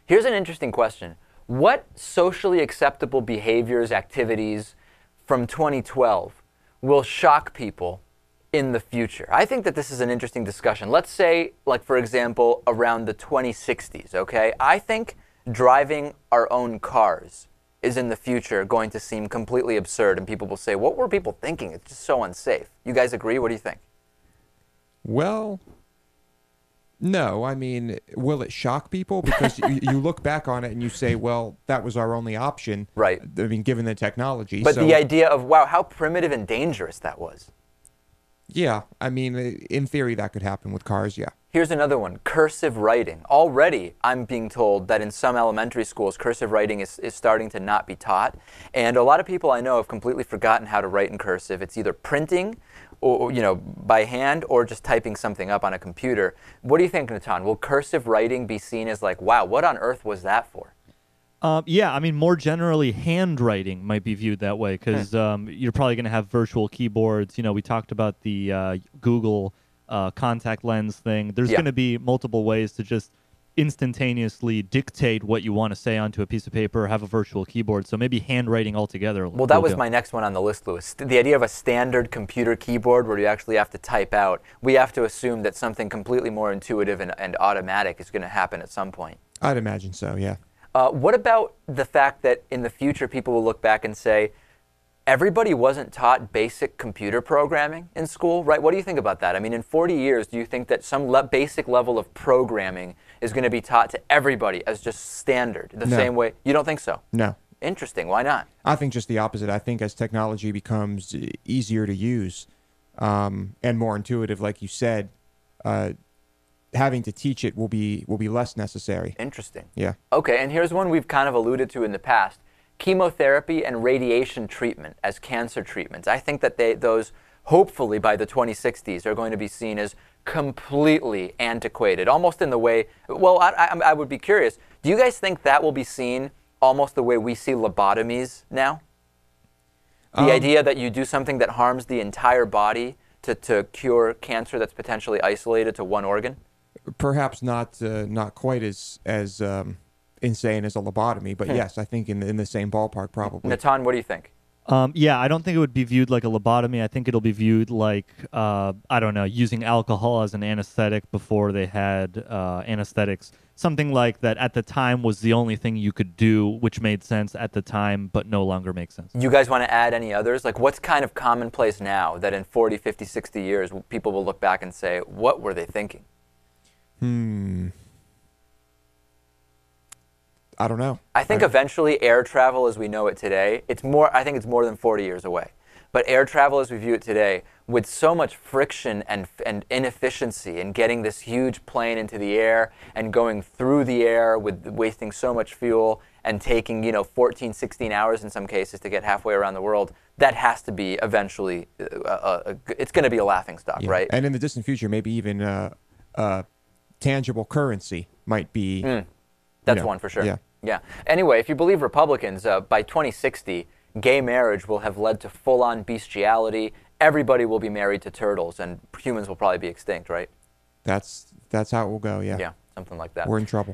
Here's an interesting question. What socially acceptable behaviors, activities from 2012 will shock people in the future? I think that this is an interesting discussion. Let's say, like, for example, around the 2060s, okay? I think driving our own cars is in the future going to seem completely absurd, and people will say, what were people thinking? It's just so unsafe. You guys agree? What do you think? Well, no. I mean, will it shock people? Because you look back on it and you say, well, that was our only option. Right. I mean, given the technology. But so, the idea of, wow, how primitive and dangerous that was. Yeah. I mean, in theory, that could happen with cars, yeah. Here's another one, cursive writing. Already, I'm being told that in some elementary schools, cursive writing is starting to not be taught. And a lot of people I know have completely forgotten how to write in cursive. It's either printing, or, you know, by hand, or just typing something up on a computer. What do you think, Natan? Will cursive writing be seen as like, wow, what on earth was that for? Yeah, I mean, more generally, handwriting might be viewed that way because you're probably going to have virtual keyboards. You know, we talked about the Google contact lens thing. There's going to be multiple ways to just instantaneously dictate what you want to say onto a piece of paper or have a virtual keyboard. So maybe handwriting altogether. Well, that was my next one on the list, Louis. The idea of a standard computer keyboard where you actually have to type out, we have to assume that something completely more intuitive and automatic is going to happen at some point. I'd imagine so, yeah. What about the fact that in the future people will look back and say, everybody wasn't taught basic computer programming in school, right? What do you think about that? I mean, in 40 years, do you think that some basic level of programming is going to be taught to everybody as just standard, the same way? You don't think so? No. Interesting. Why not? I think just the opposite. I think as technology becomes easier to use and more intuitive, like you said, having to teach it will be less necessary. Interesting. Yeah. Okay, and here's one we've kind of alluded to in the past. Chemotherapy and radiation treatment as cancer treatments. I think that those, hopefully by the 2060s, are going to be seen as completely antiquated, almost in the way, well, I would be curious, do you guys think that will be seen almost the way we see lobotomies now? The idea that you do something that harms the entire body to cure cancer that's potentially isolated to one organ? Perhaps not quite as insane as a lobotomy, but yes, I think in the same ballpark probably. Natan, what do you think? Yeah, I don't think it would be viewed like a lobotomy. I think it'll be viewed like, I don't know, using alcohol as an anesthetic before they had anesthetics. Something like that at the time was the only thing you could do, which made sense at the time, but no longer makes sense. You guys want to add any others? Like, what's kind of commonplace now that in 40, 50, 60 years, people will look back and say, what were they thinking? I don't know. I think eventually air travel as we know it today, I think it's more than 40 years away. But air travel as we view it today, with so much friction and inefficiency in getting this huge plane into the air and going through the air with wasting so much fuel and taking, 14, 16 hours in some cases to get halfway around the world, that has to be eventually, it's going to be a laughingstock, right? And in the distant future, maybe even tangible currency might be... That's one for sure. Yeah. Anyway, if you believe Republicans, by 2060, gay marriage will have led to full-on bestiality. Everybody will be married to turtles, and humans will probably be extinct, right? That's how it will go, yeah. Yeah, something like that. We're in trouble.